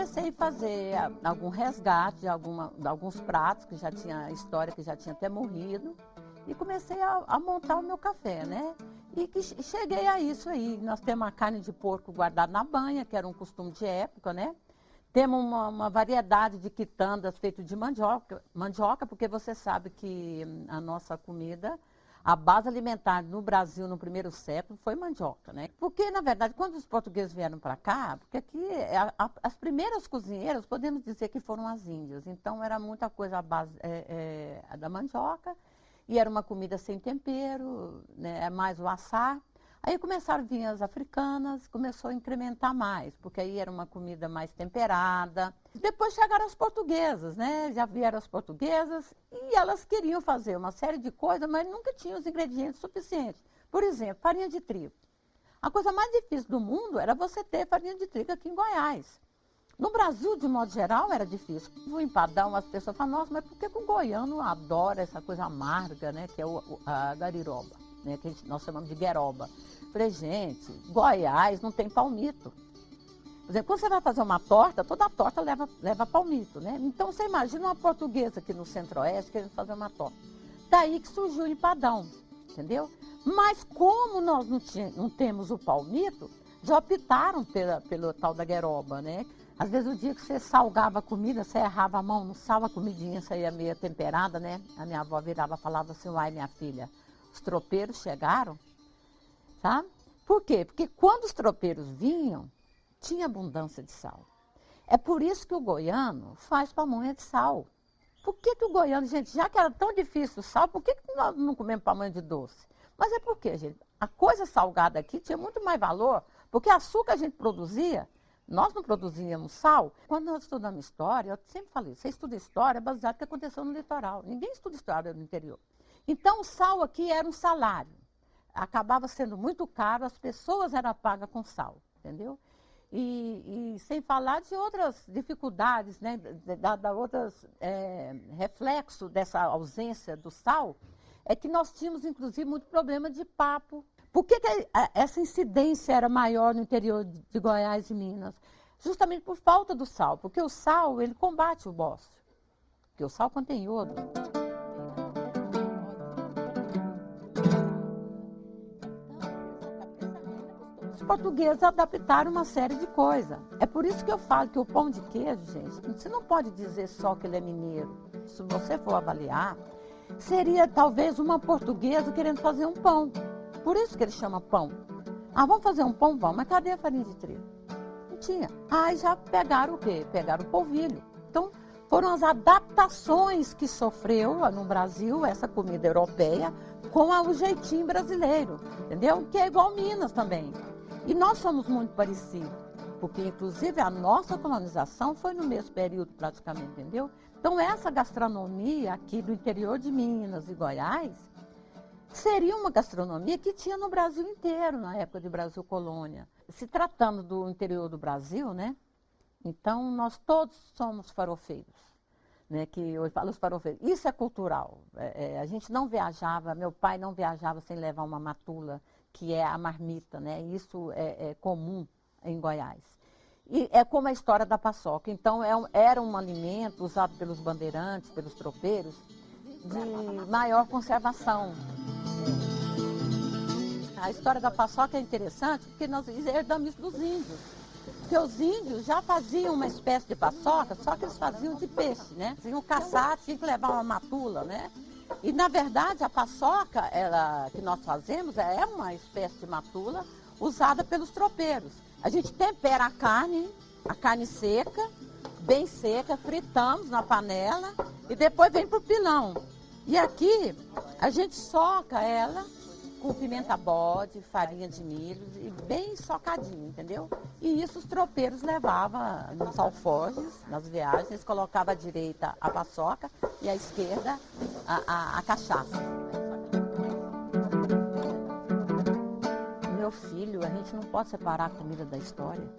comecei a fazer algum resgate de alguns pratos que já tinha história, que já tinha até morrido. E comecei a montar o meu café, né? E cheguei a isso aí. Nós temos a carne de porco guardada na banha, que era um costume de época, né? Temos uma variedade de quitandas feitas de mandioca, porque você sabe que a nossa comida, a base alimentar no Brasil no primeiro século foi mandioca, né? Porque, na verdade, quando os portugueses vieram para cá, porque aqui as primeiras cozinheiras, podemos dizer que foram as índias. Então, era muita coisa à base da mandioca. E era uma comida sem tempero, né, mais o assar. Aí começaram a vir as africanas, começou a incrementar mais, porque aí era uma comida mais temperada. Depois chegaram as portuguesas, né? Já vieram as portuguesas e elas queriam fazer uma série de coisas, mas nunca tinham os ingredientes suficientes. Por exemplo, farinha de trigo. A coisa mais difícil do mundo era você ter farinha de trigo aqui em Goiás. No Brasil, de modo geral, era difícil. O empadão, as pessoas falam, nossa, mas por que o goiano adora essa coisa amarga, né? Que é a gariroba, né? Que nós chamamos de gueroba. Falei, gente, Goiás não tem palmito. Por exemplo, quando você vai fazer uma torta, toda torta leva palmito, né? Então, você imagina uma portuguesa aqui no Centro-Oeste querendo fazer uma torta. Daí que surgiu o empadão, entendeu? Mas como nós não temos o palmito, já optaram pelo tal da gueroba, né? Às vezes o dia que você salgava a comida, você errava a mão, não salva a comidinha, saía meio temperada, né? A minha avó virava e falava assim, uai, minha filha, os tropeiros chegaram, tá? Por quê? Porque quando os tropeiros vinham, tinha abundância de sal. É por isso que o goiano faz pamonha de sal. Por que o goiano, gente, já que era tão difícil o sal, por que nós não comemos pamonha de doce? Mas é porque, gente, a coisa salgada aqui tinha muito mais valor, porque açúcar a gente produzia, nós não produzíamos sal. Quando nós estudamos história, eu sempre falei, você estuda história baseado no que aconteceu no litoral. Ninguém estuda história no interior. Então, o sal aqui era um salário. Acabava sendo muito caro, as pessoas eram pagas com sal, entendeu? E sem falar de outras dificuldades, né? Outros reflexos dessa ausência do sal, é que nós tínhamos, inclusive, muito problema de papo. Por que essa incidência era maior no interior de Goiás e Minas? Justamente por falta do sal, porque o sal, ele combate o bócio, porque o sal contém iodo. Os portugueses adaptaram uma série de coisas. É por isso que eu falo que o pão de queijo, gente, você não pode dizer só que ele é mineiro. Se você for avaliar, seria talvez uma portuguesa querendo fazer um pão. Por isso que ele chama pão. Ah, vamos fazer um pão? Vamos. Mas cadê a farinha de trigo? Não tinha. Aí já pegaram o quê? Pegaram o polvilho. Então, foram as adaptações que sofreu no Brasil essa comida europeia com o jeitinho brasileiro, entendeu? Que é igual Minas também. E nós somos muito parecidos, porque inclusive a nossa colonização foi no mesmo período praticamente, entendeu? Então, essa gastronomia aqui do interior de Minas e Goiás seria uma gastronomia que tinha no Brasil inteiro, na época de Brasil Colônia. Se tratando do interior do Brasil, né? Então, nós todos somos farofeiros, né? Que eu falo os farofeiros. Isso é cultural. A gente não viajava, meu pai não viajava sem levar uma matula, que é a marmita, né? Isso é comum em Goiás. E é como a história da paçoca. Então, era um alimento usado pelos bandeirantes, pelos tropeiros, de maior conservação. A história da paçoca é interessante porque nós herdamos isso dos índios. Porque os índios já faziam uma espécie de paçoca, só que eles faziam de peixe, né? Tinham caçar, tinham que levar uma matula, né? E, na verdade, a paçoca que nós fazemos é uma espécie de matula usada pelos tropeiros. A gente tempera a carne seca, bem seca, fritamos na panela e depois vem para o pilão. E aqui a gente soca ela com pimenta bode, farinha de milho e bem socadinho, entendeu? E isso os tropeiros levavam nos alforjes, nas viagens, eles colocavam à direita a paçoca e à esquerda a cachaça. Meu filho, a gente não pode separar a comida da história.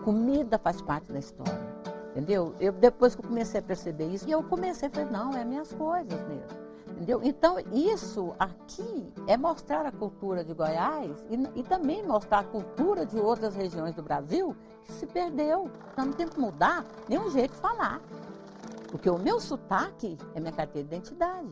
Comida faz parte da história. Entendeu? Depois que eu comecei a perceber isso, eu comecei a falar, não, é minhas coisas mesmo. Entendeu? Então, isso aqui é mostrar a cultura de Goiás e também mostrar a cultura de outras regiões do Brasil que se perdeu. Então, não tem que mudar nenhum jeito de falar. Porque o meu sotaque é minha carteira de identidade.